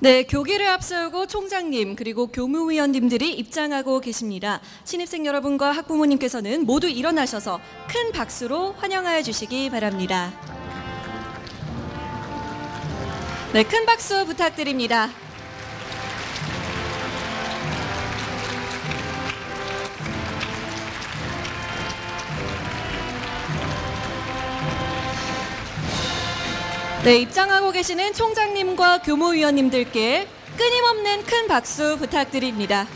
네, 교기를 앞세우고 총장님 그리고 교무위원님들이 입장하고 계십니다. 신입생 여러분과 학부모님께서는 모두 일어나셔서 큰 박수로 환영하여 주시기 바랍니다. 네, 큰 박수 부탁드립니다. 네, 입장하고 계시는 총장님과 교무위원님들께 끊임없는 큰 박수 부탁드립니다.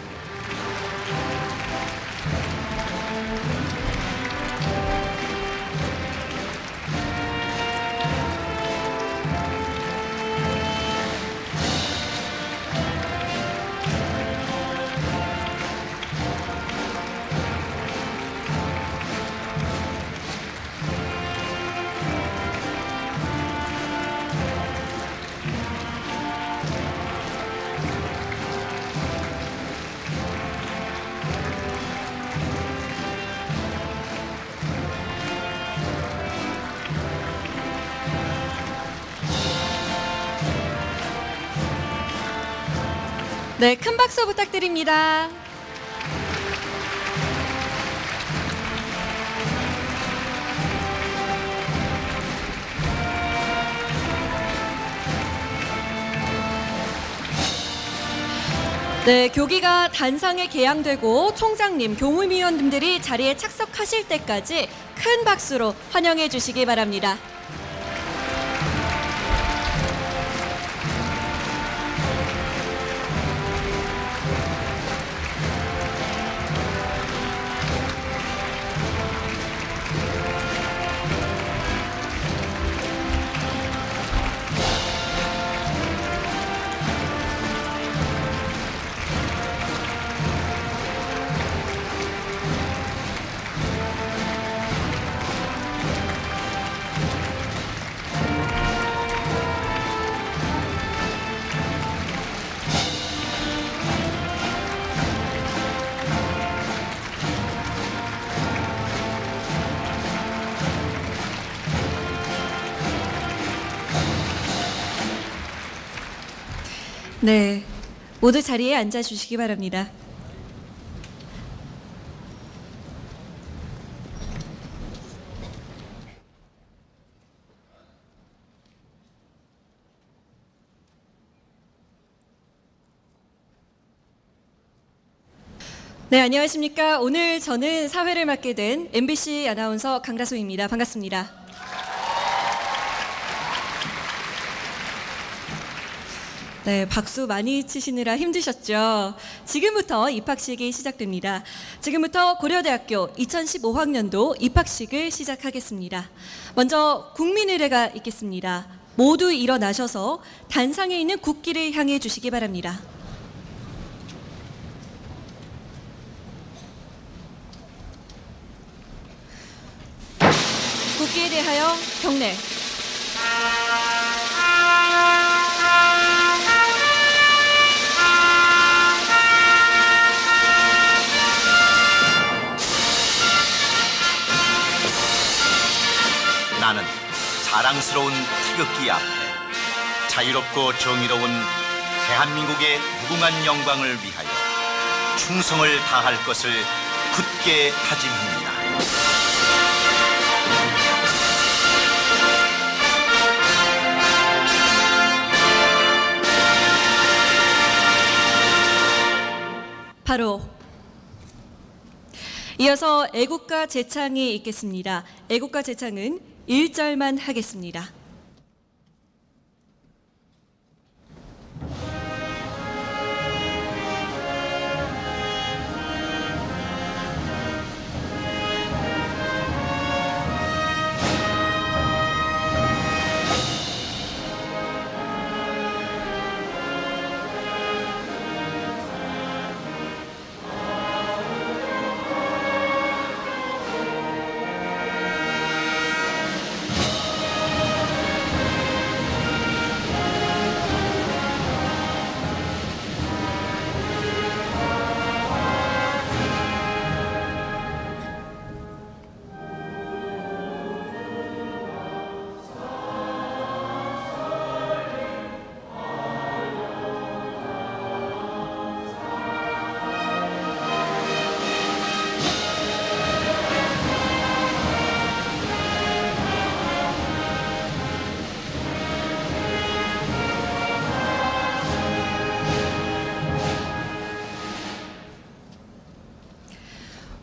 네, 큰 박수 부탁드립니다. 네, 교기가 단상에 개양되고 총장님, 교무위원님들이 자리에 착석하실 때까지 큰 박수로 환영해 주시기 바랍니다. 네, 모두 자리에 앉아 주시기 바랍니다. 네, 안녕하십니까. 오늘 저는 사회를 맡게 된 MBC 아나운서 강다솜입니다. 반갑습니다. 네, 박수 많이 치시느라 힘드셨죠? 지금부터 입학식이 시작됩니다. 지금부터 고려대학교 2015학년도 입학식을 시작하겠습니다. 먼저 국민의례가 있겠습니다. 모두 일어나셔서 단상에 있는 국기를 향해 주시기 바랍니다. 국기에 대하여 경례. 나는 자랑스러운 태극기 앞에 자유롭고 정의로운 대한민국의 무궁한 영광을 위하여 충성을 다할 것을 굳게 다짐합니다. 바로 이어서 애국가 제창이 있겠습니다. 애국가 제창은 1절만 하겠습니다.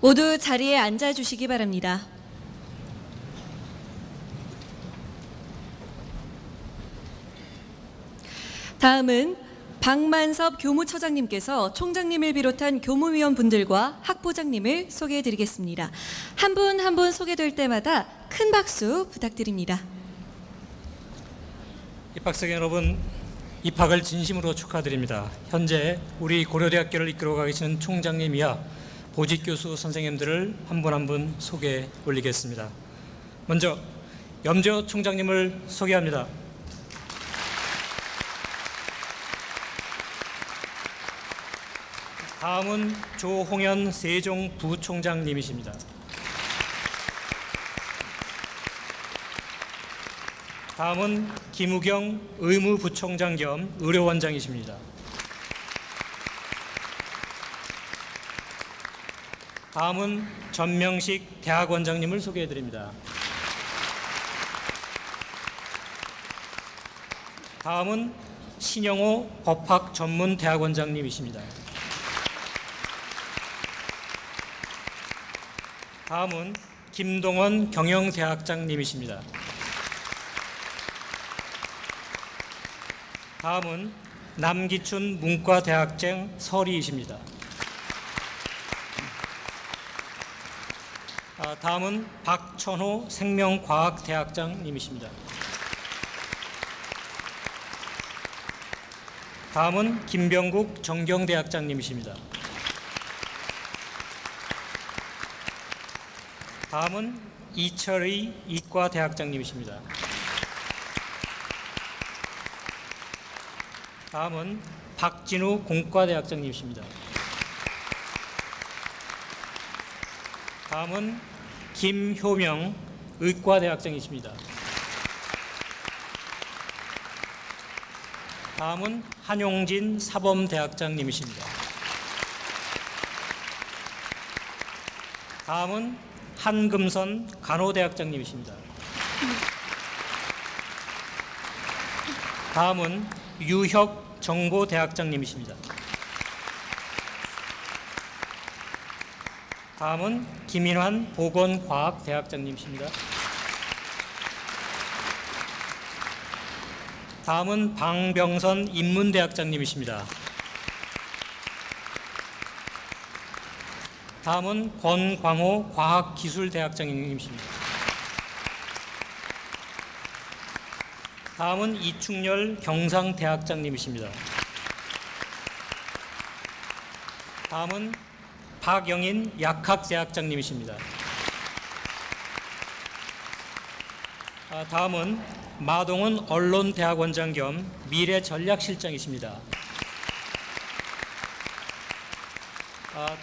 모두 자리에 앉아 주시기 바랍니다. 다음은 박만섭 교무처장님께서 총장님을 비롯한 교무위원분들과 학부장님을 소개해 드리겠습니다. 한 분 한 분 소개될 때마다 큰 박수 부탁드립니다. 입학생 여러분, 입학을 진심으로 축하드립니다. 현재 우리 고려대학교를 이끌어가 계시는 총장님 이하 보직교수 선생님들을 한 분 한 분 소개해 올리겠습니다. 먼저 염재호 총장님을 소개합니다. 다음은 조홍현 세종부총장님이십니다. 다음은 김우경 의무부총장 겸 의료원장이십니다. 다음은 전명식 대학원장님을 소개해 드립니다. 다음은 신영호 법학전문대학원장님이십니다. 다음은 김동원 경영대학장님이십니다. 다음은 남기춘 문과대학생 서리이십니다. 다음은 박천호 생명과학대학장님이십니다. 다음은 김병국 정경대학장님이십니다. 다음은 이철의 이과대학장님이십니다. 다음은 박진우 공과대학장님이십니다. 다음은 김효명 의과대학장이십니다. 다음은 한용진 사범대학장님이십니다. 다음은 한금선 간호대학장님이십니다. 다음은 유혁 정보대학장님이십니다. 다음은 김인환 보건과학대학장님이십니다. 다음은 방병선 인문대학장님이십니다. 다음은 권광호 과학기술대학장님이십니다. 다음은 이충렬 경상대학장님이십니다. 다음은 박영인 약학대학장님이십니다. 다음은 마동은 언론대학원장 겸 미래전략실장이십니다.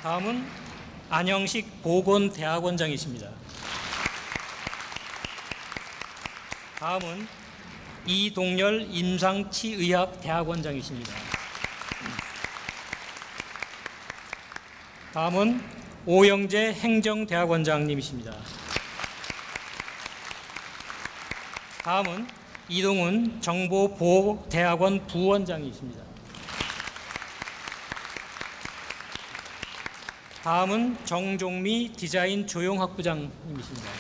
다음은 안영식 보건대학원장이십니다. 다음은 이동열 임상치의학대학원장이십니다. 다음은 오영재 행정대학원장님이십니다. 다음은 이동훈 정보보호대학원 부원장이십니다. 다음은 정종미 디자인 조용학부장님이십니다.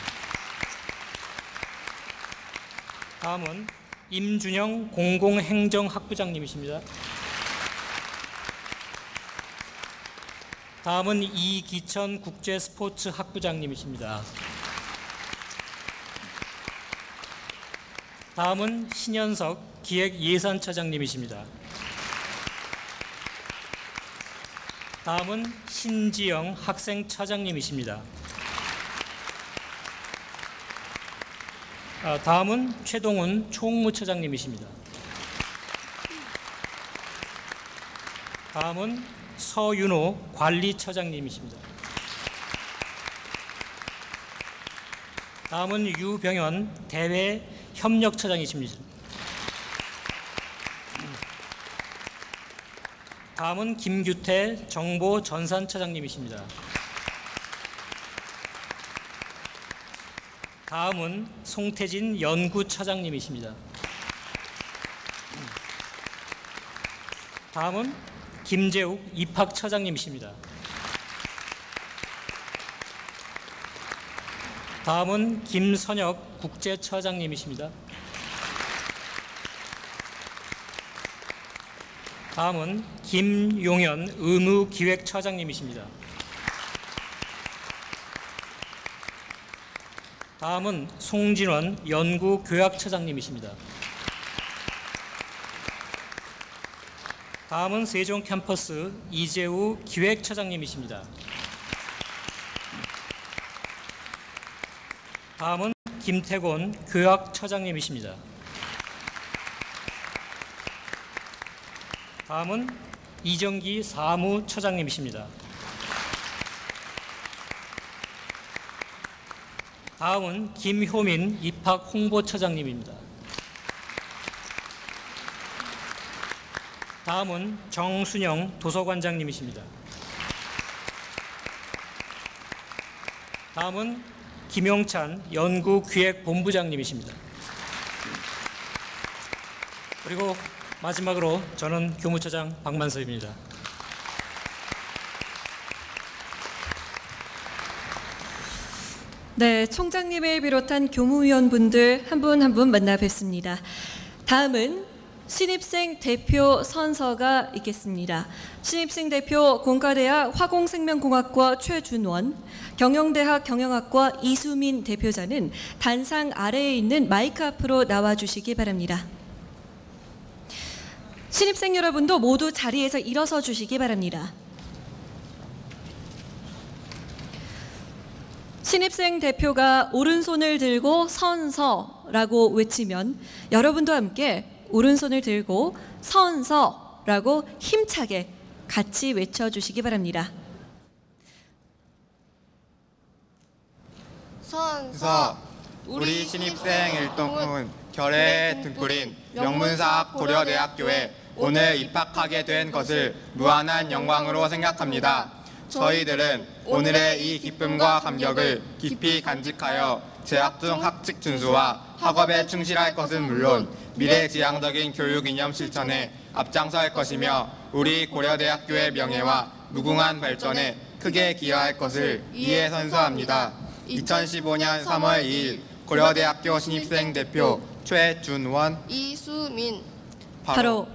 다음은 임준영 공공행정학부장님이십니다. 다음은 이기천 국제스포츠학부장님이십니다. 다음은 신현석 기획예산처장님이십니다. 다음은 신지영 학생처장님이십니다. 다음은 최동훈 총무처장님이십니다. 다음은 서윤호 관리처장님이십니다. 다음은 유병현 대외협력처장이십니다. 다음은 김규태 정보전산처장님이십니다. 다음은 송태진 연구처장님이십니다. 다음은 김재욱 입학처장님이십니다. 다음은 김선혁 국제처장님이십니다. 다음은 김용현 의무기획처장님이십니다. 다음은 송진원 연구교학처장님이십니다. 다음은 세종캠퍼스 이재우 기획처장님이십니다. 다음은 김태곤 교학처장님이십니다. 다음은 이정기 사무처장님이십니다. 다음은 김효민 입학홍보처장님입니다. 다음은 정순영 도서관장님이십니다. 다음은 김용찬 연구기획본부장님이십니다. 그리고 마지막으로 저는 교무처장 박만섭입니다. 네, 총장님을 비롯한 교무위원분들 한 분 한 분 만나 뵙습니다. 다음은 신입생 대표 선서가 있겠습니다. 신입생 대표 공과대학 화공생명공학과 최준원, 경영대학 경영학과 이수민 대표자는 단상 아래에 있는 마이크 앞으로 나와주시기 바랍니다. 신입생 여러분도 모두 자리에서 일어서 주시기 바랍니다. 신입생 대표가 오른손을 들고 선서라고 외치면 여러분도 함께 오른손을 들고 선서라고 힘차게 같이 외쳐주시기 바랍니다. 선서 우리 신입생 일동훈 결의에 등불인 명문사학 고려대학교에 오늘 입학하게 된 것을 무한한 영광으로 생각합니다. 저희들은 오늘의 이 기쁨과 감격을 깊이 간직하여 재학 중 학칙 준수와 학업에 충실할 것은 물론 미래지향적인 교육 이념 실천에 앞장서할 것이며 우리 고려대학교의 명예와 무궁한 발전에 크게 기여할 것을 이에 선서합니다. 2015년 3월 2일 고려대학교 신입생 대표 최준원, 이수민. 바로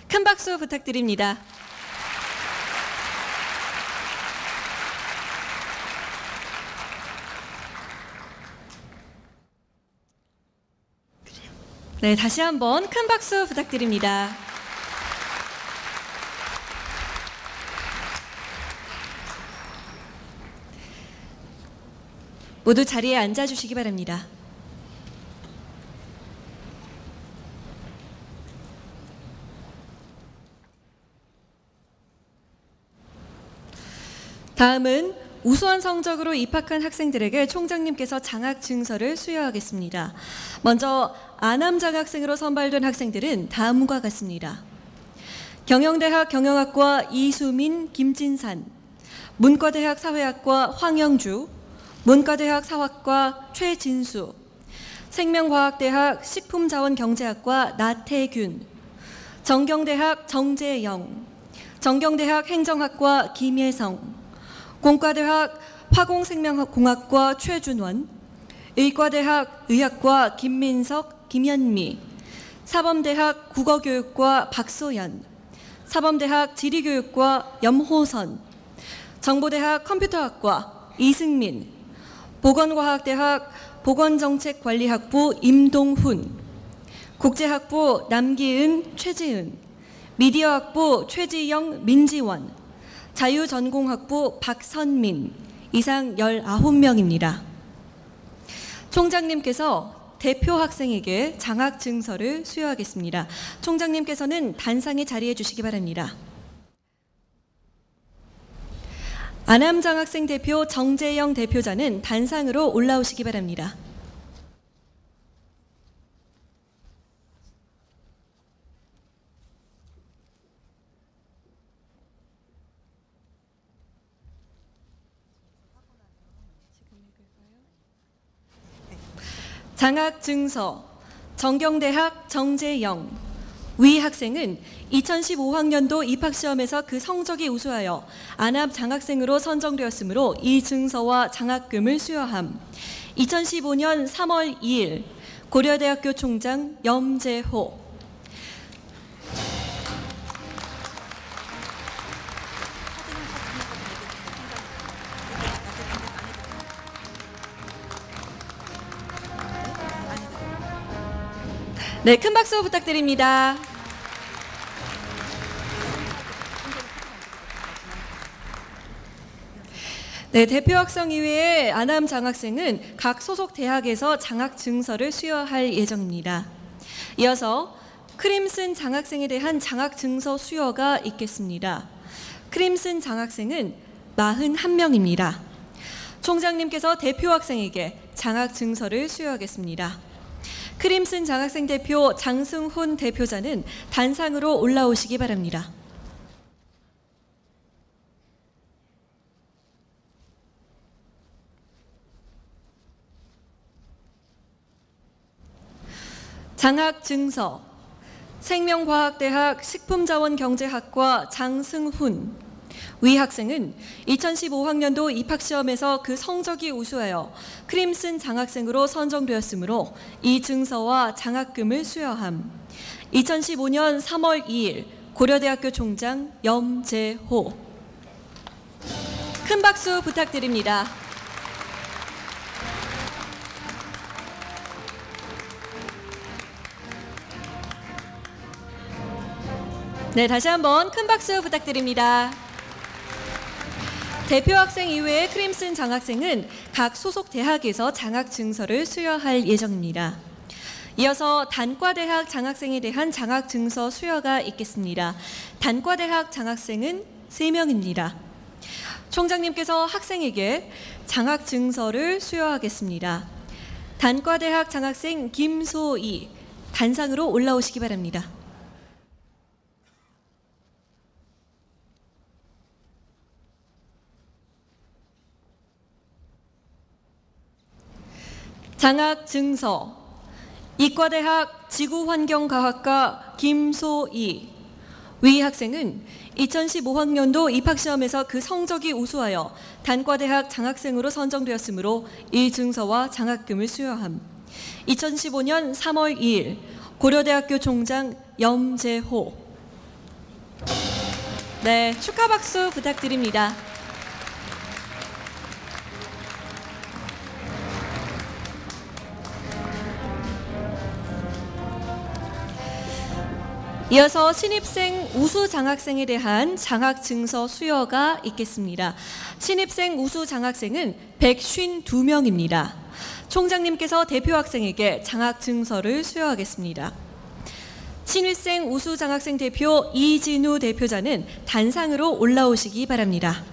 큰 박수 부탁드립니다. 네, 다시 한번 큰 박수 부탁드립니다. 모두 자리에 앉아주시기 바랍니다. 다음은 우수한 성적으로 입학한 학생들에게 총장님께서 장학 증서를 수여하겠습니다. 먼저 아남 장학생으로 선발된 학생들은 다음과 같습니다. 경영대학 경영학과 이수민, 김진산, 문과대학 사회학과 황영주, 문과대학 사학과 최진수, 생명과학대학 식품자원경제학과 나태균, 정경대학 정재영, 정경대학 행정학과 김예성, 공과대학 화공생명공학과 최준원, 의과대학 의학과 김민석, 김현미, 사범대학 국어교육과 박소연, 사범대학 지리교육과 염호선, 정보대학 컴퓨터학과 이승민, 보건과학대학 보건정책관리학부 임동훈, 국제학부 남기은, 최지은, 미디어학부 최지영, 민지원, 자유전공학부 박선민, 이상 19명입니다. 총장님께서 대표 학생에게 장학 증서를 수여하겠습니다. 총장님께서는 단상에 자리해 주시기 바랍니다. 아남 장학생 대표 정재영 대표자는 단상으로 올라오시기 바랍니다. 장학 증서 정경대학 정재영, 위 학생은 2015학년도 입학시험에서 그 성적이 우수하여 안암 장학생으로 선정되었으므로 이 증서와 장학금을 수여함. 2015년 3월 2일 고려대학교 총장 염재호. 네, 큰 박수 부탁드립니다. 네, 대표 학생 이외에 안암 장학생은 각 소속 대학에서 장학 증서를 수여할 예정입니다. 이어서 크림슨 장학생에 대한 장학 증서 수여가 있겠습니다. 크림슨 장학생은 41명입니다. 총장님께서 대표 학생에게 장학 증서를 수여하겠습니다. 크림슨 장학생 대표 장승훈 대표자는 단상으로 올라오시기 바랍니다. 장학 증서 생명과학대학 식품자원경제학과 장승훈. 위 학생은 2015학년도 입학시험에서 그 성적이 우수하여 크림슨 장학생으로 선정되었으므로 이 증서와 장학금을 수여함. 2015년 3월 2일 고려대학교 총장 염재호. 큰 박수 부탁드립니다. 네, 다시 한번 큰 박수 부탁드립니다. 대표 학생 이외의 크림슨 장학생은 각 소속 대학에서 장학 증서를 수여할 예정입니다. 이어서 단과대학 장학생에 대한 장학 증서 수여가 있겠습니다. 단과대학 장학생은 3명입니다. 총장님께서 학생에게 장학 증서를 수여하겠습니다. 단과대학 장학생 김소희, 단상으로 올라오시기 바랍니다. 장학 증서 이과대학 지구환경과학과 김소희. 위 학생은 2015학년도 입학시험에서 그 성적이 우수하여 단과대학 장학생으로 선정되었으므로 이 증서와 장학금을 수여함. 2015년 3월 2일 고려대학교 총장 염재호. 네, 축하 박수 부탁드립니다. 이어서 신입생 우수 장학생에 대한 장학 증서 수여가 있겠습니다. 신입생 우수 장학생은 152명입니다. 총장님께서 대표 학생에게 장학 증서를 수여하겠습니다. 신입생 우수 장학생 대표 이진우 대표자는 단상으로 올라오시기 바랍니다.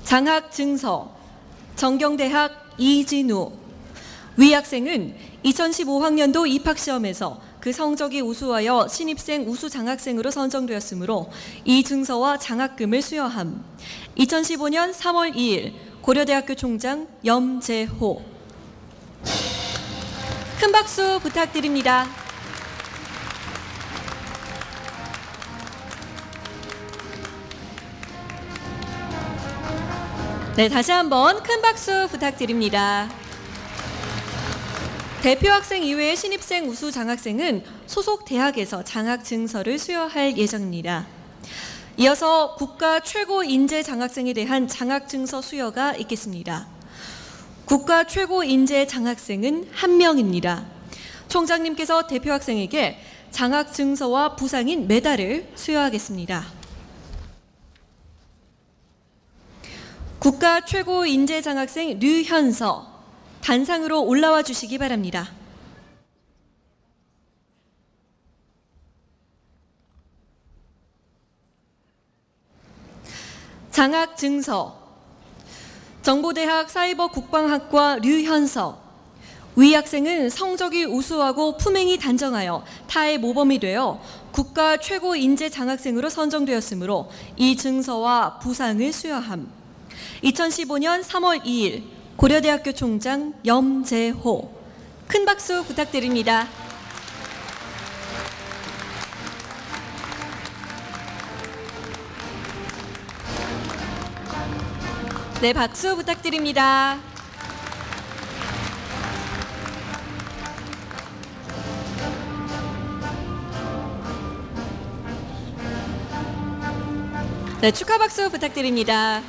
장학 증서 정경대학 이진우. 위 학생은 2015학년도 입학시험에서 그 성적이 우수하여 신입생 우수 장학생으로 선정되었으므로 이 증서와 장학금을 수여함. 2015년 3월 2일 고려대학교 총장 염재호. 큰 박수 부탁드립니다. 네, 다시 한번 큰 박수 부탁드립니다. 대표 학생 이외의 신입생 우수 장학생은 소속 대학에서 장학 증서를 수여할 예정입니다. 이어서 국가 최고 인재 장학생에 대한 장학 증서 수여가 있겠습니다. 국가 최고 인재 장학생은 1명입니다. 총장님께서 대표 학생에게 장학 증서와 부상인 메달을 수여하겠습니다. 국가 최고 인재 장학생 류현서, 단상으로 올라와 주시기 바랍니다. 장학 증서 정보대학 사이버국방학과 류현서. 위 학생은 성적이 우수하고 품행이 단정하여 타의 모범이 되어 국가 최고 인재 장학생으로 선정되었으므로 이 증서와 부상을 수여함. 2015년 3월 2일 고려대학교 총장 염재호. 큰 박수 부탁드립니다. 네, 박수 부탁드립니다. 네, 축하 박수 부탁드립니다.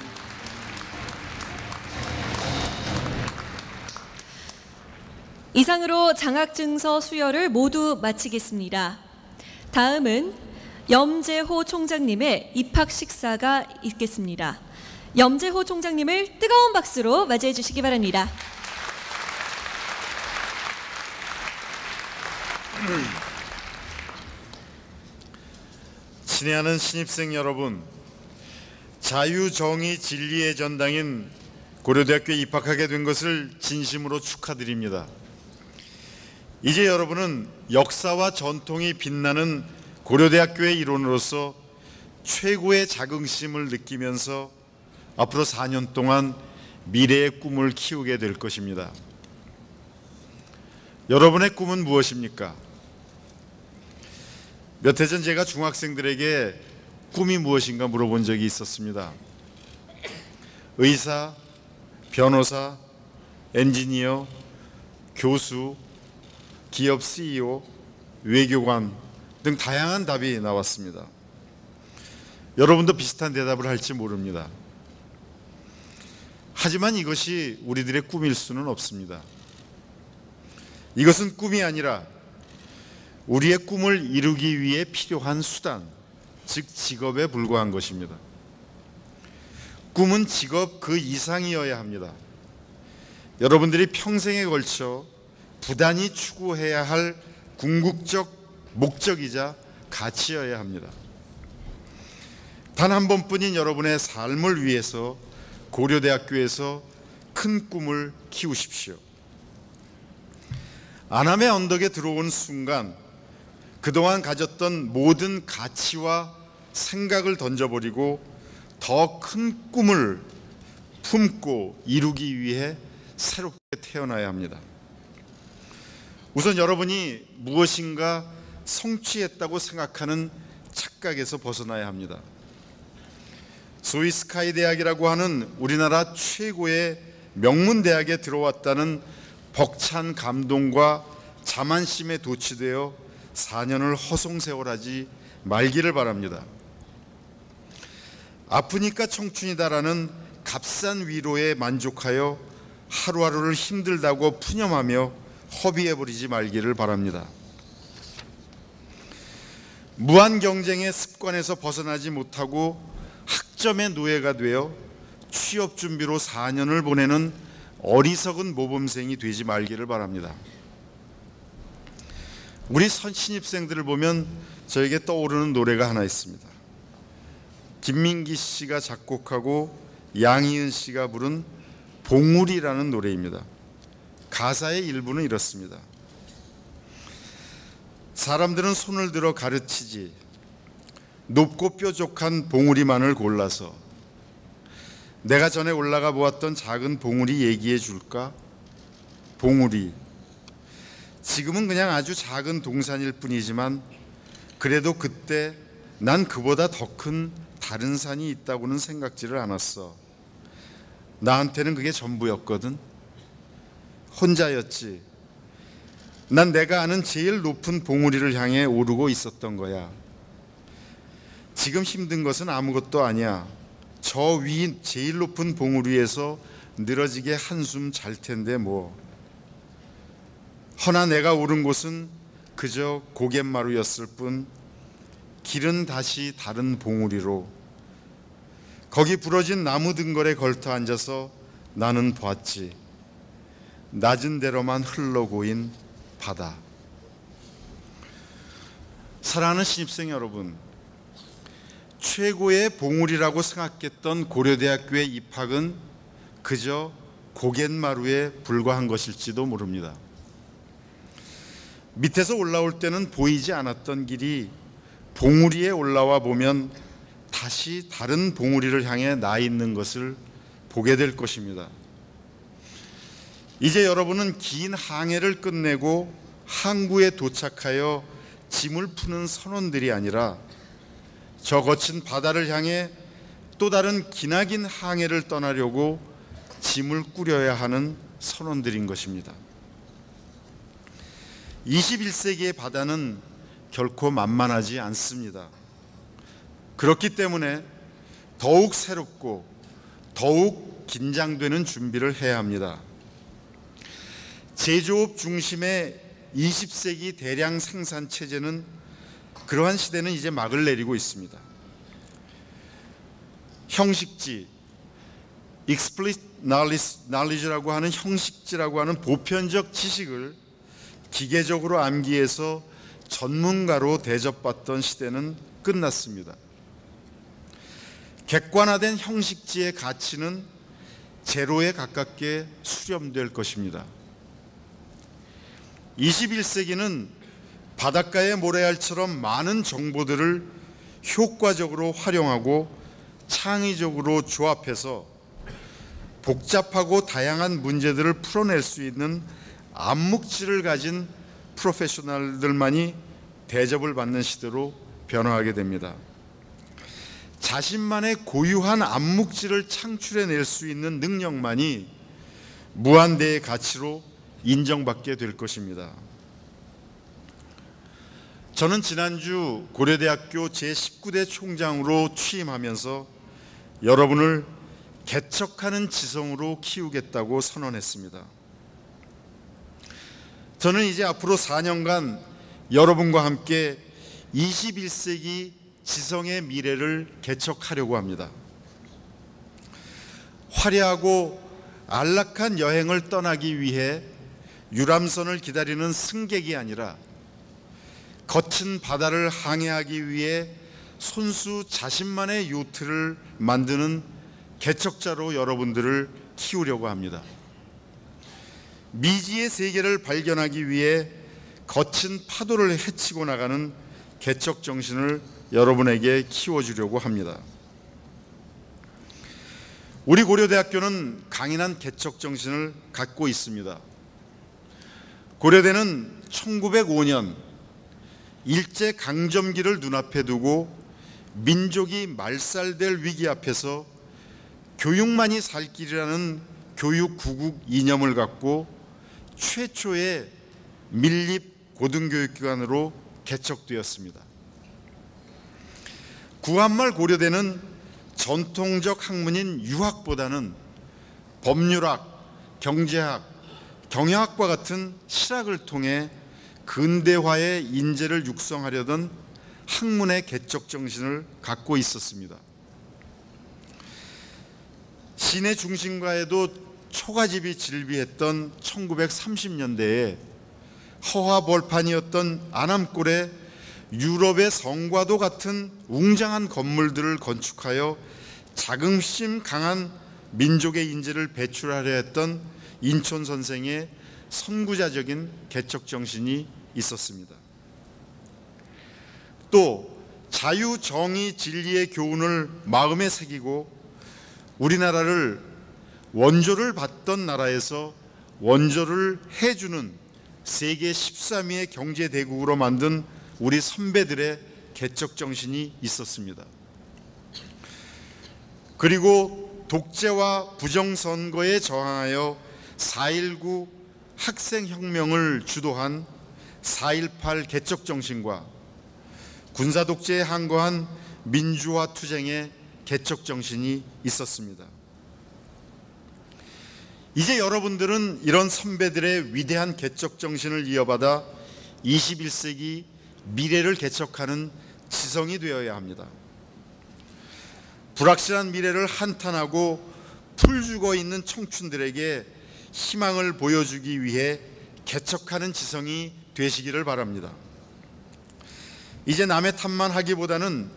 이상으로 장학증서 수여를 모두 마치겠습니다. 다음은 염재호 총장님의 입학 식사가 있겠습니다. 염재호 총장님을 뜨거운 박수로 맞이해 주시기 바랍니다. 친애하는 신입생 여러분, 자유, 정의, 진리의 전당인 고려대학교에 입학하게 된 것을 진심으로 축하드립니다. 이제 여러분은 역사와 전통이 빛나는 고려대학교의 일원으로서 최고의 자긍심을 느끼면서 앞으로 4년 동안 미래의 꿈을 키우게 될 것입니다. 여러분의 꿈은 무엇입니까? 몇 해 전 제가 중학생들에게 꿈이 무엇인가 물어본 적이 있었습니다. 의사, 변호사, 엔지니어, 교수, 기업 CEO, 외교관 등 다양한 답이 나왔습니다. 여러분도 비슷한 대답을 할지 모릅니다. 하지만 이것이 우리들의 꿈일 수는 없습니다. 이것은 꿈이 아니라 우리의 꿈을 이루기 위해 필요한 수단, 즉 직업에 불과한 것입니다. 꿈은 직업 그 이상이어야 합니다. 여러분들이 평생에 걸쳐 부단히 추구해야 할 궁극적 목적이자 가치여야 합니다. 단 한 번뿐인 여러분의 삶을 위해서 고려대학교에서 큰 꿈을 키우십시오. 안암의 언덕에 들어온 순간 그동안 가졌던 모든 가치와 생각을 던져버리고 더 큰 꿈을 품고 이루기 위해 새롭게 태어나야 합니다. 우선 여러분이 무엇인가 성취했다고 생각하는 착각에서 벗어나야 합니다. 소위 스카이 대학이라고 하는 우리나라 최고의 명문 대학에 들어왔다는 벅찬 감동과 자만심에 도취되어 4년을 허송세월하지 말기를 바랍니다. 아프니까 청춘이다라는 값싼 위로에 만족하여 하루하루를 힘들다고 푸념하며 허비해버리지 말기를 바랍니다. 무한 경쟁의 습관에서 벗어나지 못하고 학점의 노예가 되어 취업 준비로 4년을 보내는 어리석은 모범생이 되지 말기를 바랍니다. 우리 신입생들을 보면 저에게 떠오르는 노래가 하나 있습니다. 김민기 씨가 작곡하고 양희은 씨가 부른 봉우리라는 노래입니다. 가사의 일부는 이렇습니다. 사람들은 손을 들어 가르치지 높고 뾰족한 봉우리만을 골라서 내가 전에 올라가 보았던 작은 봉우리 얘기해 줄까? 봉우리 지금은 그냥 아주 작은 동산일 뿐이지만 그래도 그때 난 그보다 더 큰 다른 산이 있다고는 생각지를 않았어. 나한테는 그게 전부였거든. 혼자였지. 난 내가 아는 제일 높은 봉우리를 향해 오르고 있었던 거야. 지금 힘든 것은 아무것도 아니야. 저 위 제일 높은 봉우리에서 늘어지게 한숨 잘 텐데 뭐. 허나 내가 오른 곳은 그저 고갯마루였을 뿐 길은 다시 다른 봉우리로. 거기 부러진 나무 등걸에 걸터 앉아서 나는 봤지. 낮은 데로만 흘러고인 바다. 사랑하는 신입생 여러분, 최고의 봉우리라고 생각했던 고려대학교의 입학은 그저 고갯마루에 불과한 것일지도 모릅니다. 밑에서 올라올 때는 보이지 않았던 길이 봉우리에 올라와 보면 다시 다른 봉우리를 향해 나 있는 것을 보게 될 것입니다. 이제 여러분은 긴 항해를 끝내고 항구에 도착하여 짐을 푸는 선원들이 아니라 저 거친 바다를 향해 또 다른 기나긴 항해를 떠나려고 짐을 꾸려야 하는 선원들인 것입니다. 21세기의 바다는 결코 만만하지 않습니다. 그렇기 때문에 더욱 새롭고 더욱 긴장되는 준비를 해야 합니다. 제조업 중심의 20세기 대량 생산 체제는 그러한 시대는 이제 막을 내리고 있습니다. 형식지, explicit knowledge라고 하는 형식지라고 하는 보편적 지식을 기계적으로 암기해서 전문가로 대접받던 시대는 끝났습니다. 객관화된 형식지의 가치는 제로에 가깝게 수렴될 것입니다. 21세기는 바닷가의 모래알처럼 많은 정보들을 효과적으로 활용하고 창의적으로 조합해서 복잡하고 다양한 문제들을 풀어낼 수 있는 암묵지를 가진 프로페셔널들만이 대접을 받는 시대로 변화하게 됩니다. 자신만의 고유한 암묵지를 창출해낼 수 있는 능력만이 무한대의 가치로 인정받게 될 것입니다. 저는 지난주 고려대학교 제19대 총장으로 취임하면서 여러분을 개척하는 지성으로 키우겠다고 선언했습니다. 저는 이제 앞으로 4년간 여러분과 함께 21세기 지성의 미래를 개척하려고 합니다. 화려하고 안락한 여행을 떠나기 위해 유람선을 기다리는 승객이 아니라 거친 바다를 항해하기 위해 손수 자신만의 요트를 만드는 개척자로 여러분들을 키우려고 합니다. 미지의 세계를 발견하기 위해 거친 파도를 헤치고 나가는 개척 정신을 여러분에게 키워주려고 합니다. 우리 고려대학교는 강인한 개척 정신을 갖고 있습니다. 고려대는 1905년 일제강점기를 눈앞에 두고 민족이 말살될 위기 앞에서 교육만이 살 길이라는 교육구국 이념을 갖고 최초의 밀립 고등교육기관으로 개척되었습니다. 구한말 고려대는 전통적 학문인 유학보다는 법률학, 경제학, 경영학과 같은 실학을 통해 근대화의 인재를 육성하려던 학문의 개척 정신을 갖고 있었습니다. 시내 중심가에도 초가집이 질비했던 1930년대에 허화벌판이었던 안암골에 유럽의 성과도 같은 웅장한 건물들을 건축하여 자긍심 강한 민족의 인재를 배출하려 했던 인천 선생의 선구자적인 개척 정신이 있었습니다. 또 자유, 정의, 진리의 교훈을 마음에 새기고 우리나라를 원조를 받던 나라에서 원조를 해주는 세계 13위의 경제대국으로 만든 우리 선배들의 개척 정신이 있었습니다. 그리고 독재와 부정선거에 저항하여 4.19 학생혁명을 주도한 4.18 개척 정신과 군사독재에 항거한 민주화 투쟁의 개척 정신이 있었습니다. 이제 여러분들은 이런 선배들의 위대한 개척 정신을 이어받아 21세기 미래를 개척하는 지성이 되어야 합니다. 불확실한 미래를 한탄하고 풀죽어 있는 청춘들에게 희망을 보여주기 위해 개척하는 지성이 되시기를 바랍니다. 이제 남의 탓만 하기보다는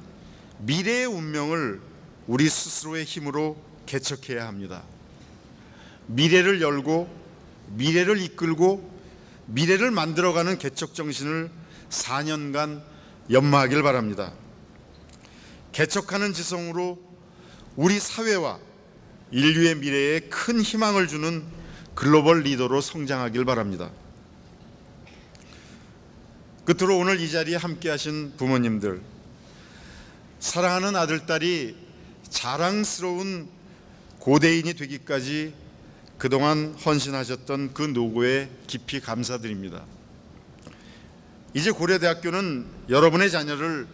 미래의 운명을 우리 스스로의 힘으로 개척해야 합니다. 미래를 열고 미래를 이끌고 미래를 만들어가는 개척 정신을 4년간 연마하길 바랍니다. 개척하는 지성으로 우리 사회와 인류의 미래에 큰 희망을 주는 글로벌 리더로 성장하길 바랍니다. 끝으로 오늘 이 자리에 함께하신 부모님들, 사랑하는 아들, 딸이 자랑스러운 고대인이 되기까지 그동안 헌신하셨던 그 노고에 깊이 감사드립니다. 이제 고려대학교는 여러분의 자녀를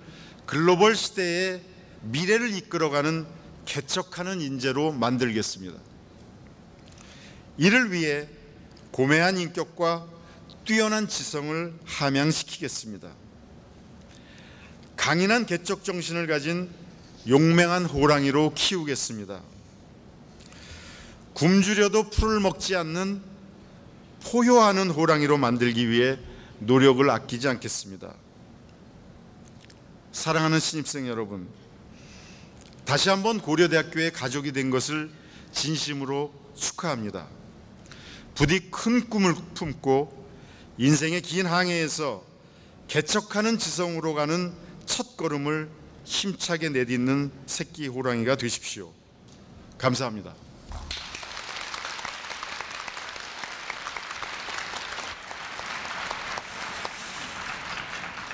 글로벌 시대의 미래를 이끌어가는 개척하는 인재로 만들겠습니다. 이를 위해 고매한 인격과 뛰어난 지성을 함양시키겠습니다. 강인한 개척 정신을 가진 용맹한 호랑이로 키우겠습니다. 굶주려도 풀을 먹지 않는 포효하는 호랑이로 만들기 위해 노력을 아끼지 않겠습니다. 사랑하는 신입생 여러분, 다시 한번 고려대학교의 가족이 된 것을 진심으로 축하합니다. 부디 큰 꿈을 품고 인생의 긴 항해에서 개척하는 지성으로 가는 첫걸음을 힘차게 내딛는 새끼 호랑이가 되십시오. 감사합니다.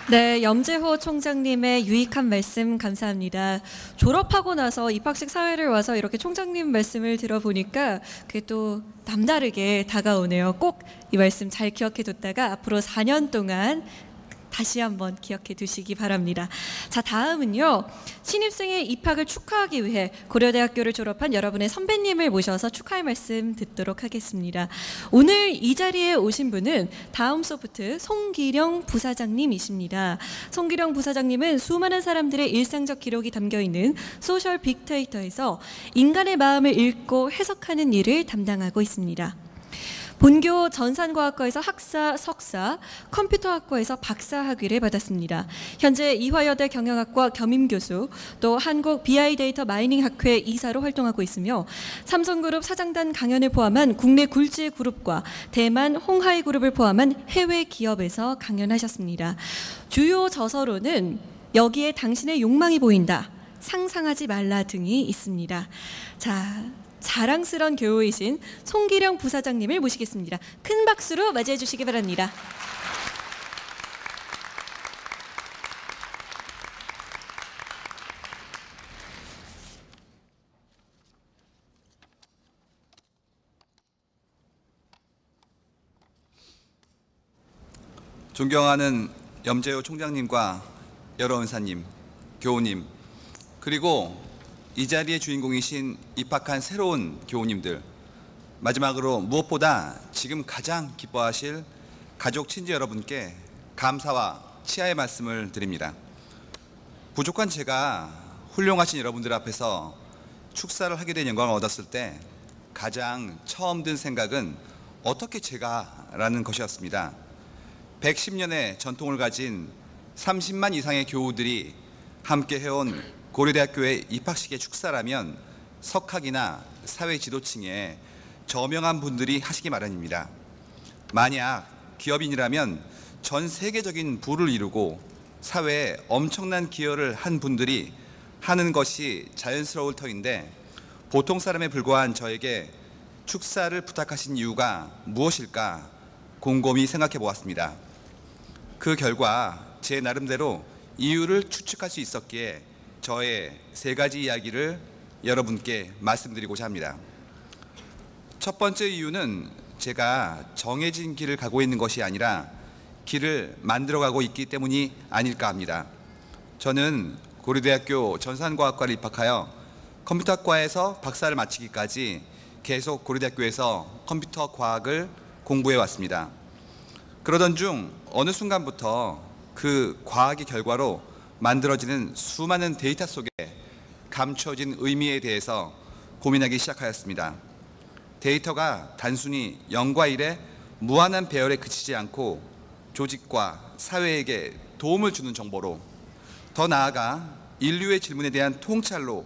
네, 염재호 총장님의 유익한 말씀 감사합니다. 졸업하고 나서 입학식 사회를 와서 이렇게 총장님 말씀을 들어보니까 그게 또 남다르게 다가오네요. 꼭 이 말씀 잘 기억해 뒀다가 앞으로 4년 동안 다시 한번 기억해 두시기 바랍니다. 자, 다음은요. 신입생의 입학을 축하하기 위해 고려대학교를 졸업한 여러분의 선배님을 모셔서 축하의 말씀 듣도록 하겠습니다. 오늘 이 자리에 오신 분은 다음소프트 송기령 부사장님이십니다. 송기령 부사장님은 수많은 사람들의 일상적 기록이 담겨있는 소셜 빅데이터에서 인간의 마음을 읽고 해석하는 일을 담당하고 있습니다. 본교 전산과학과에서 학사, 석사, 컴퓨터학과에서 박사 학위를 받았습니다. 현재 이화여대 경영학과 겸임교수, 또 한국 BI데이터 마이닝학회 이사로 활동하고 있으며 삼성그룹 사장단 강연을 포함한 국내 굴지 그룹과 대만 홍하이 그룹을 포함한 해외 기업에서 강연하셨습니다. 주요 저서로는 여기에 당신의 욕망이 보인다, 상상하지 말라 등이 있습니다. 자, 자랑스러운 교우이신 송기령 부사장님을 모시겠습니다. 큰 박수로 맞이해 주시기 바랍니다. 존경하는 염재호 총장님과 여러 은사님, 교우님, 그리고 이 자리의 주인공이신 입학한 새로운 교우님들, 마지막으로 무엇보다 지금 가장 기뻐하실 가족 친지 여러분께 감사와 치하의 말씀을 드립니다. 부족한 제가 훌륭하신 여러분들 앞에서 축사를 하게 된 영광을 얻었을 때 가장 처음 든 생각은 어떻게 제가 라는 것이었습니다. 110년의 전통을 가진 30만 이상의 교우들이 함께 해온 고려대학교의 입학식의 축사라면 석학이나 사회 지도층에 저명한 분들이 하시기 마련입니다. 만약 기업인이라면 전 세계적인 부를 이루고 사회에 엄청난 기여를 한 분들이 하는 것이 자연스러울 터인데 보통 사람에 불과한 저에게 축사를 부탁하신 이유가 무엇일까 곰곰이 생각해 보았습니다. 그 결과 제 나름대로 이유를 추측할 수 있었기에 저의 3가지 이야기를 여러분께 말씀드리고자 합니다. 첫 번째 이유는 제가 정해진 길을 가고 있는 것이 아니라 길을 만들어가고 있기 때문이 아닐까 합니다. 저는 고려대학교 전산과학과를 입학하여 컴퓨터학과에서 박사를 마치기까지 계속 고려대학교에서 컴퓨터 과학을 공부해 왔습니다. 그러던 중 어느 순간부터 그 과학의 결과로 만들어지는 수많은 데이터 속에 감춰진 의미에 대해서 고민하기 시작하였습니다. 데이터가 단순히 0과 1의 무한한 배열에 그치지 않고 조직과 사회에게 도움을 주는 정보로, 더 나아가 인류의 질문에 대한 통찰로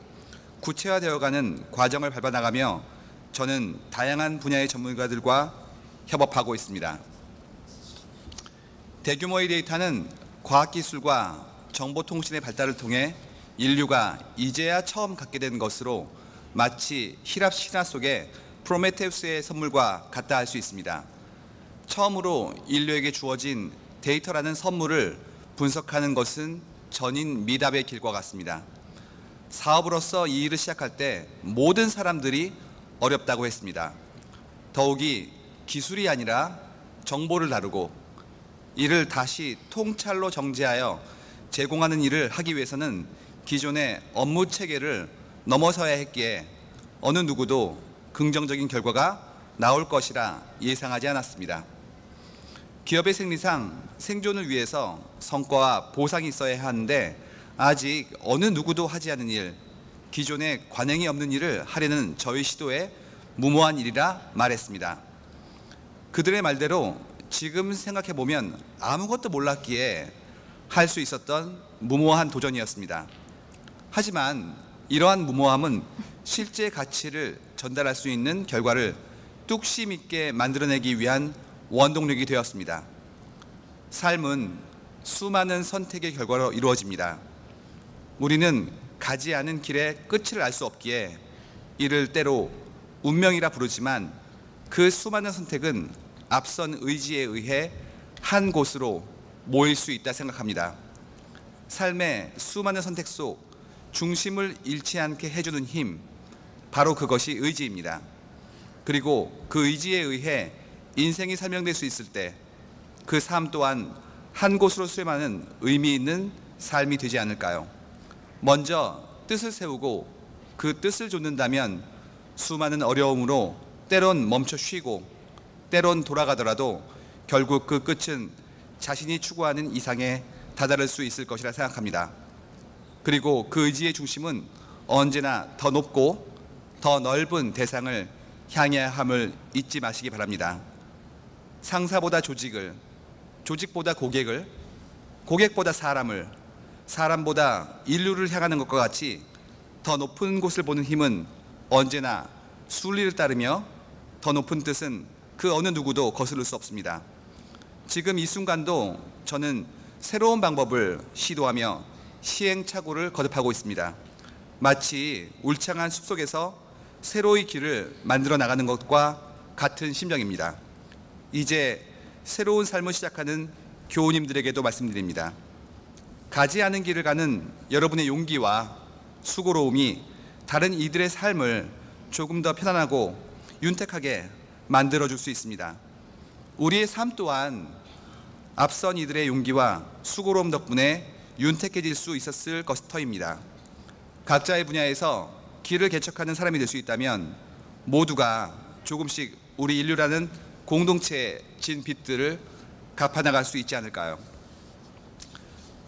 구체화되어가는 과정을 밟아나가며 저는 다양한 분야의 전문가들과 협업하고 있습니다. 대규모의 데이터는 과학기술과 정보통신의 발달을 통해 인류가 이제야 처음 갖게 된 것으로 마치 히랍 신화 속의 프로메테우스의 선물과 같다 할 수 있습니다. 처음으로 인류에게 주어진 데이터라는 선물을 분석하는 것은 전인 미답의 길과 같습니다. 사업으로서 이 일을 시작할 때 모든 사람들이 어렵다고 했습니다. 더욱이 기술이 아니라 정보를 다루고 이를 다시 통찰로 정제하여 제공하는 일을 하기 위해서는 기존의 업무 체계를 넘어서야 했기에 어느 누구도 긍정적인 결과가 나올 것이라 예상하지 않았습니다. 기업의 생리상 생존을 위해서 성과와 보상이 있어야 하는데 아직 어느 누구도 하지 않은 일, 기존에 관행이 없는 일을 하려는 저희 시도에 무모한 일이라 말했습니다. 그들의 말대로 지금 생각해보면 아무것도 몰랐기에 할 수 있었던 무모한 도전이었습니다. 하지만 이러한 무모함은 실제 가치를 전달할 수 있는 결과를 뚝심 있게 만들어내기 위한 원동력이 되었습니다. 삶은 수많은 선택의 결과로 이루어집니다. 우리는 가지 않은 길의 끝을 알 수 없기에 이를 때로 운명이라 부르지만 그 수많은 선택은 앞선 의지에 의해 한 곳으로 모일 수 있다 생각합니다. 삶의 수많은 선택 속 중심을 잃지 않게 해주는 힘, 바로 그것이 의지입니다. 그리고 그 의지에 의해 인생이 설명될 수 있을 때 그 삶 또한 한 곳으로 수렴하는 의미 있는 삶이 되지 않을까요? 먼저 뜻을 세우고 그 뜻을 좇는다면 수많은 어려움으로 때론 멈춰 쉬고 때론 돌아가더라도 결국 그 끝은 자신이 추구하는 이상에 다다를 수 있을 것이라 생각합니다. 그리고 그 의지의 중심은 언제나 더 높고 더 넓은 대상을 향해야 함을 잊지 마시기 바랍니다. 상사보다 조직을, 조직보다 고객을, 고객보다 사람을, 사람보다 인류를 향하는 것과 같이 더 높은 곳을 보는 힘은 언제나 순리를 따르며 더 높은 뜻은 그 어느 누구도 거스를 수 없습니다. 지금 이 순간도 저는 새로운 방법을 시도하며 시행착오를 거듭하고 있습니다. 마치 울창한 숲속에서 새로이 길을 만들어 나가는 것과 같은 심정입니다. 이제 새로운 삶을 시작하는 교우님들에게도 말씀드립니다. 가지 않은 길을 가는 여러분의 용기와 수고로움이 다른 이들의 삶을 조금 더 편안하고 윤택하게 만들어줄 수 있습니다. 우리의 삶 또한 앞선 이들의 용기와 수고로움 덕분에 윤택해질 수 있었을 터입니다. 각자의 분야에서 길을 개척하는 사람이 될 수 있다면 모두가 조금씩 우리 인류라는 공동체의 진 빚들을 갚아나갈 수 있지 않을까요?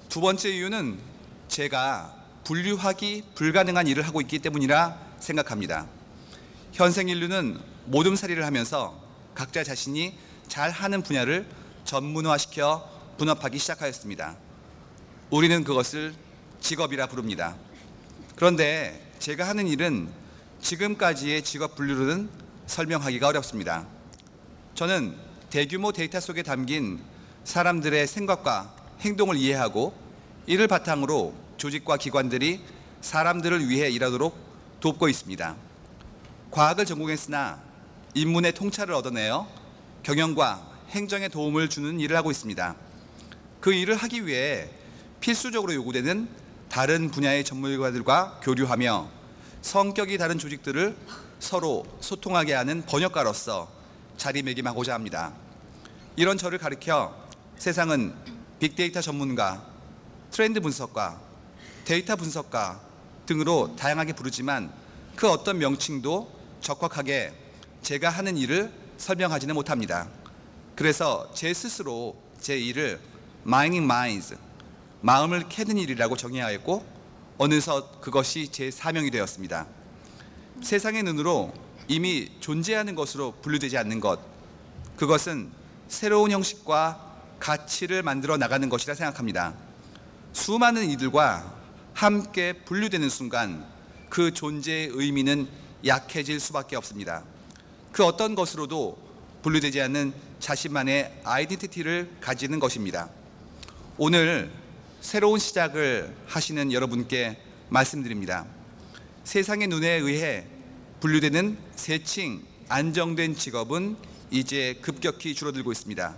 두 번째 이유는 제가 분류하기 불가능한 일을 하고 있기 때문이라 생각합니다. 현생 인류는 모둠살이를 하면서 각자 자신이 잘하는 분야를 전문화시켜 분업하기 시작하였습니다. 우리는 그것을 직업이라 부릅니다. 그런데 제가 하는 일은 지금까지의 직업 분류로는 설명하기가 어렵습니다. 저는 대규모 데이터 속에 담긴 사람들의 생각과 행동을 이해하고 이를 바탕으로 조직과 기관들이 사람들을 위해 일하도록 돕고 있습니다. 과학을 전공했으나 인문의 통찰을 얻어내어 경영과 행정에 도움을 주는 일을 하고 있습니다. 그 일을 하기 위해 필수적으로 요구되는 다른 분야의 전문가들과 교류하며 성격이 다른 조직들을 서로 소통하게 하는 번역가로서 자리매김하고자 합니다. 이런 저를 가리켜 세상은 빅데이터 전문가, 트렌드 분석가, 데이터 분석가 등으로 다양하게 부르지만 그 어떤 명칭도 적확하게 제가 하는 일을 설명하지는 못합니다. 그래서 제 스스로 제 일을 Mining Minds, 마음을 캐는 일이라고 정의하였고 어느덧 그것이 제 사명이 되었습니다. 세상의 눈으로 이미 존재하는 것으로 분류되지 않는 것, 그것은 새로운 형식과 가치를 만들어 나가는 것이라 생각합니다. 수많은 이들과 함께 분류되는 순간 그 존재의 의미는 약해질 수밖에 없습니다. 그 어떤 것으로도 분류되지 않는 자신만의 아이덴티티를 가지는 것입니다. 오늘 새로운 시작을 하시는 여러분께 말씀드립니다. 세상의 눈에 의해 분류되는 세칭 안정된 직업은 이제 급격히 줄어들고 있습니다.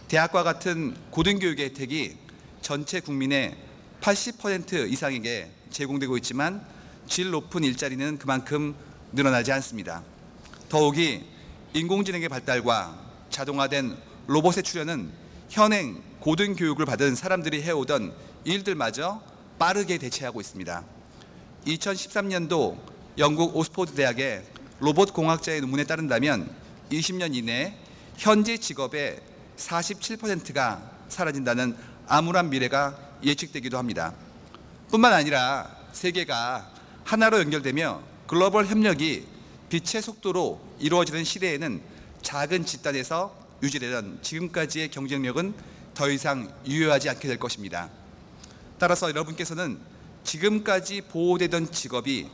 대학과 같은 고등교육의 혜택이 전체 국민의 80% 이상에게 제공되고 있지만 질 높은 일자리는 그만큼 늘어나지 않습니다. 더욱이 인공지능의 발달과 자동화된 로봇의 출현은 현행 고등교육을 받은 사람들이 해오던 일들마저 빠르게 대체하고 있습니다. 2013년도 영국 옥스퍼드 대학의 로봇공학자의 논문에 따른다면 20년 이내 현재 직업의 47%가 사라진다는 암울한 미래가 예측되기도 합니다. 뿐만 아니라 세계가 하나로 연결되며 글로벌 협력이 빛의 속도로 이루어지는 시대에는 작은 집단에서 유지되던 지금까지의 경쟁력은 더 이상 유효하지 않게 될 것입니다. 따라서 여러분께서는 지금까지 보호되던 직업이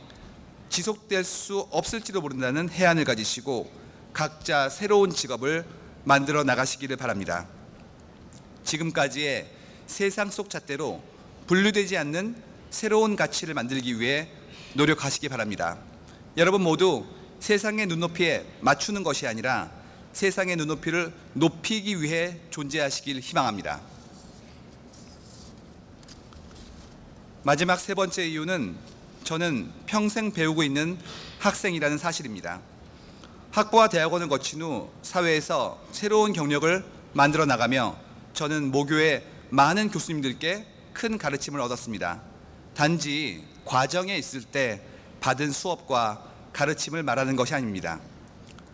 지속될 수 없을지도 모른다는 해안을 가지시고 각자 새로운 직업을 만들어 나가시기를 바랍니다. 지금까지의 세상 속 잣대로 분류되지 않는 새로운 가치를 만들기 위해 노력하시기 바랍니다. 여러분 모두 세상의 눈높이에 맞추는 것이 아니라 세상의 눈높이를 높이기 위해 존재하시길 희망합니다. 마지막 세 번째 이유는 저는 평생 배우고 있는 학생이라는 사실입니다. 학부와 대학원을 거친 후 사회에서 새로운 경력을 만들어 나가며 저는 모교의 많은 교수님들께 큰 가르침을 얻었습니다. 단지 과정에 있을 때 받은 수업과 가르침을 말하는 것이 아닙니다.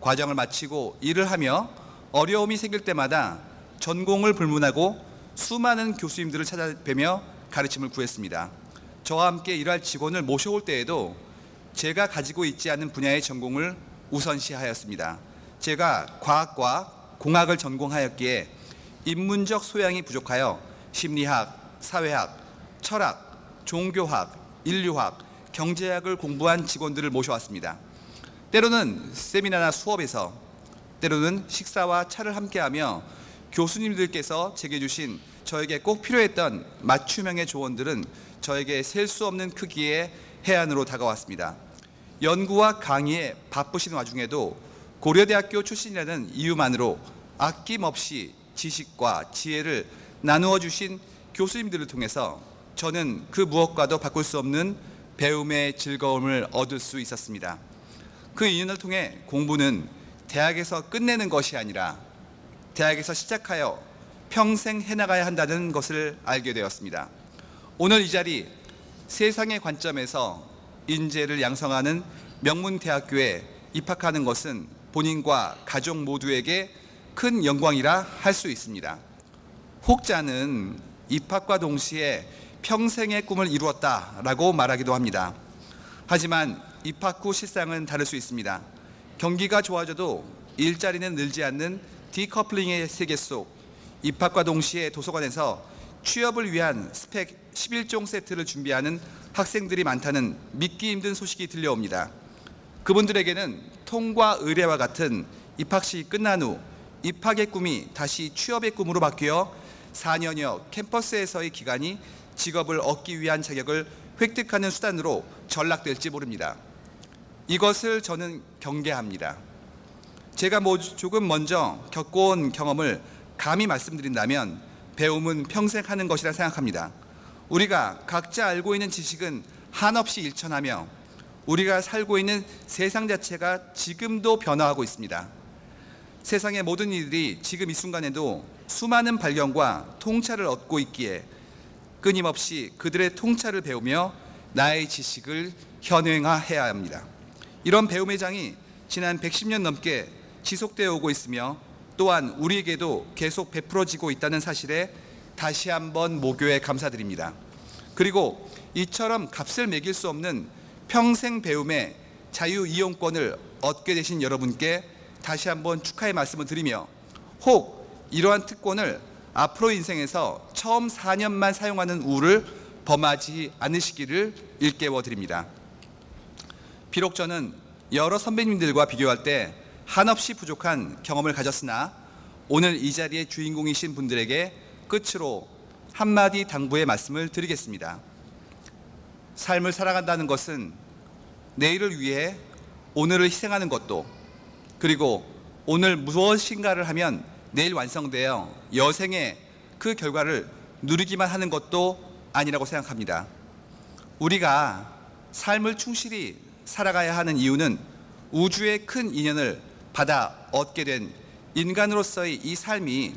과정을 마치고 일을 하며 어려움이 생길 때마다 전공을 불문하고 수많은 교수님들을 찾아뵈며 가르침을 구했습니다. 저와 함께 일할 직원을 모셔올 때에도 제가 가지고 있지 않은 분야의 전공을 우선시하였습니다. 제가 과학과 공학을 전공하였기에 인문적 소양이 부족하여 심리학, 사회학, 철학, 종교학, 인류학, 경제학을 공부한 직원들을 모셔왔습니다. 때로는 세미나나 수업에서, 때로는 식사와 차를 함께하며 교수님들께서 제게 주신 저에게 꼭 필요했던 맞춤형의 조언들은 저에게 셀 수 없는 크기의 해안으로 다가왔습니다. 연구와 강의에 바쁘신 와중에도 고려대학교 출신이라는 이유만으로 아낌없이 지식과 지혜를 나누어 주신 교수님들을 통해서 저는 그 무엇과도 바꿀 수 없는 배움의 즐거움을 얻을 수 있었습니다. 그 인연을 통해 공부는 대학에서 끝내는 것이 아니라 대학에서 시작하여 평생 해나가야 한다는 것을 알게 되었습니다. 오늘 이 자리, 세상의 관점에서 인재를 양성하는 명문대학교에 입학하는 것은 본인과 가족 모두에게 큰 영광이라 할 수 있습니다. 혹자는 입학과 동시에 평생의 꿈을 이루었다라고 말하기도 합니다. 하지만 입학 후 실상은 다를 수 있습니다. 경기가 좋아져도 일자리는 늘지 않는 디커플링의 세계 속 입학과 동시에 도서관에서 취업을 위한 스펙 11종 세트를 준비하는 학생들이 많다는 믿기 힘든 소식이 들려옵니다. 그분들에게는 통과 의례와 같은 입학식이 끝난 후 입학의 꿈이 다시 취업의 꿈으로 바뀌어 4년여 캠퍼스에서의 기간이 직업을 얻기 위한 자격을 획득하는 수단으로 전락될지 모릅니다. 이것을 저는 경계합니다. 제가 조금 먼저 겪어온 경험을 감히 말씀드린다면 배움은 평생 하는 것이라 생각합니다. 우리가 각자 알고 있는 지식은 한없이 일천하며 우리가 살고 있는 세상 자체가 지금도 변화하고 있습니다. 세상의 모든 일들이 지금 이 순간에도 수많은 발견과 통찰을 얻고 있기에 끊임없이 그들의 통찰을 배우며 나의 지식을 현행화해야 합니다. 이런 배움의 장이 지난 110년 넘게 지속되어 오고 있으며 또한 우리에게도 계속 베풀어지고 있다는 사실에 다시 한번 모교에 감사드립니다. 그리고 이처럼 값을 매길 수 없는 평생 배움의 자유이용권을 얻게 되신 여러분께 다시 한번 축하의 말씀을 드리며 혹 이러한 특권을 앞으로 인생에서 처음 4년만 사용하는 우를 범하지 않으시기를 일깨워 드립니다. 비록 저는 여러 선배님들과 비교할 때 한없이 부족한 경험을 가졌으나 오늘 이 자리의 주인공이신 분들에게 끝으로 한마디 당부의 말씀을 드리겠습니다. 삶을 살아간다는 것은 내일을 위해 오늘을 희생하는 것도, 그리고 오늘 무엇인가를 하면 내일 완성되어 여생의 그 결과를 누리기만 하는 것도 아니라고 생각합니다. 우리가 삶을 충실히 살아가야 하는 이유는 우주의 큰 인연을 받아 얻게 된 인간으로서의 이 삶이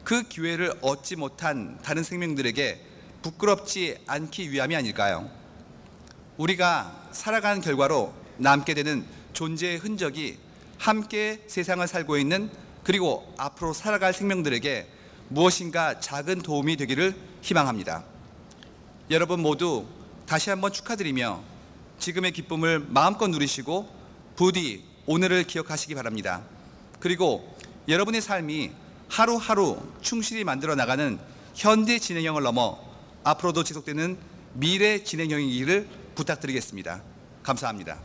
그 기회를 얻지 못한 다른 생명들에게 부끄럽지 않기 위함이 아닐까요? 우리가 살아가는 결과로 남게 되는 존재의 흔적이 함께 세상을 살고 있는, 그리고 앞으로 살아갈 생명들에게 무엇인가 작은 도움이 되기를 희망합니다. 여러분 모두 다시 한번 축하드리며 지금의 기쁨을 마음껏 누리시고 부디 오늘을 기억하시기 바랍니다. 그리고 여러분의 삶이 하루하루 충실히 만들어 나가는 현대 진행형을 넘어 앞으로도 지속되는 미래 진행형이기를 부탁드리겠습니다. 감사합니다.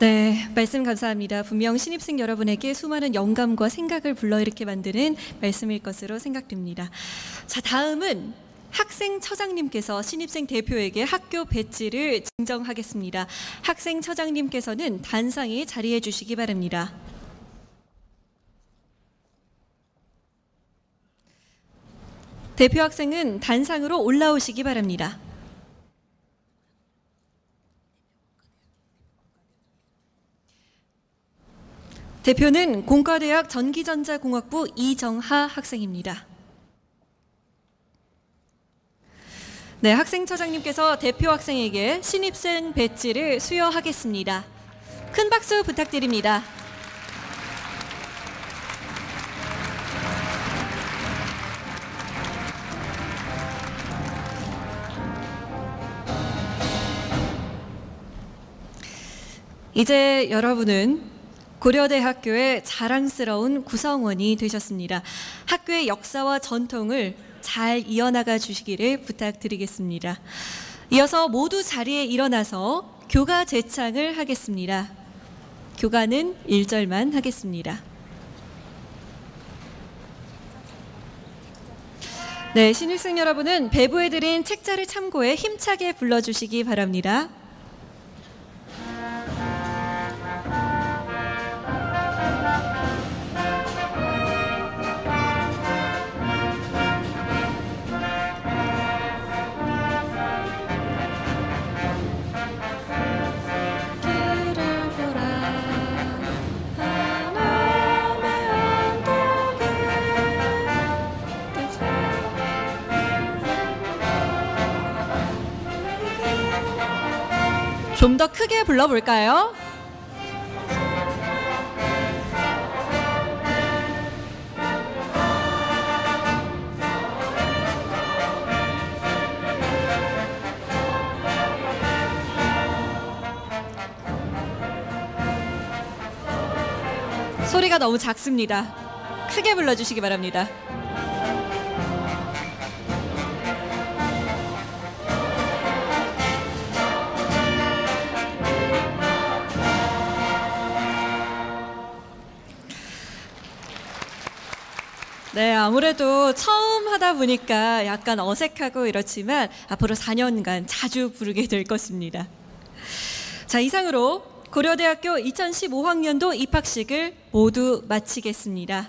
네, 말씀 감사합니다. 분명 신입생 여러분에게 수많은 영감과 생각을 불러일으켜 만드는 말씀일 것으로 생각됩니다. 자, 다음은 학생처장님께서 신입생 대표에게 학교 배지를 증정하겠습니다. 학생처장님께서는 단상에 자리해 주시기 바랍니다. 대표 학생은 단상으로 올라오시기 바랍니다. 대표는 공과대학 전기전자공학부 이정하 학생입니다. 네, 학생처장님께서 대표 학생에게 신입생 배지를 수여하겠습니다. 큰 박수 부탁드립니다. 이제 여러분은 고려대학교의 자랑스러운 구성원이 되셨습니다. 학교의 역사와 전통을 잘 이어나가 주시기를 부탁드리겠습니다. 이어서 모두 자리에 일어나서 교가 제창을 하겠습니다. 교가는 1절만 하겠습니다. 네, 신입생 여러분은 배부해드린 책자를 참고해 힘차게 불러주시기 바랍니다. 좀 더 크게 불러볼까요? 소리가 너무 작습니다. 크게 불러주시기 바랍니다. 네, 아무래도 처음 하다 보니까 약간 어색하고 이렇지만 앞으로 4년간 자주 부르게 될 것입니다. 자, 이상으로 고려대학교 2015학년도 입학식을 모두 마치겠습니다.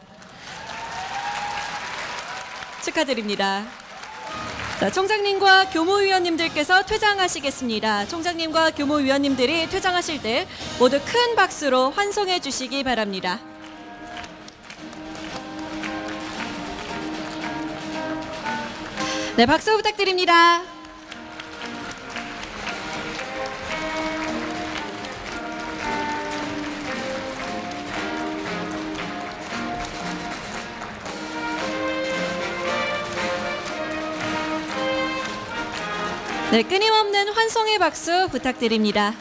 축하드립니다. 자, 총장님과 교무위원님들께서 퇴장하시겠습니다. 총장님과 교무위원님들이 퇴장하실 때 모두 큰 박수로 환송해 주시기 바랍니다. 네, 박수 부탁드립니다. 네, 끊임없는 환송의 박수 부탁드립니다.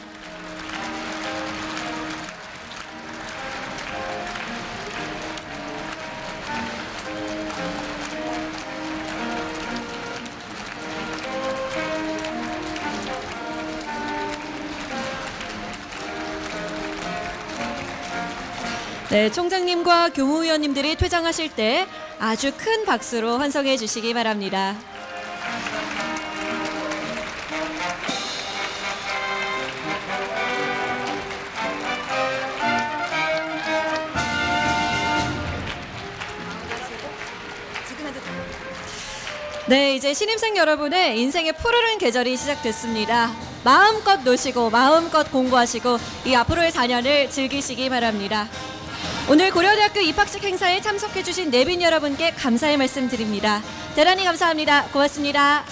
네, 총장님과 교무위원님들이 퇴장하실 때 아주 큰 박수로 환송해 주시기 바랍니다. 네, 이제 신입생 여러분의 인생의 푸르른 계절이 시작됐습니다. 마음껏 노시고 마음껏 공부하시고 이 앞으로의 4년을 즐기시기 바랍니다. 오늘 고려대학교 입학식 행사에 참석해 주신 내빈 여러분께 감사의 말씀 드립니다. 대단히 감사합니다. 고맙습니다.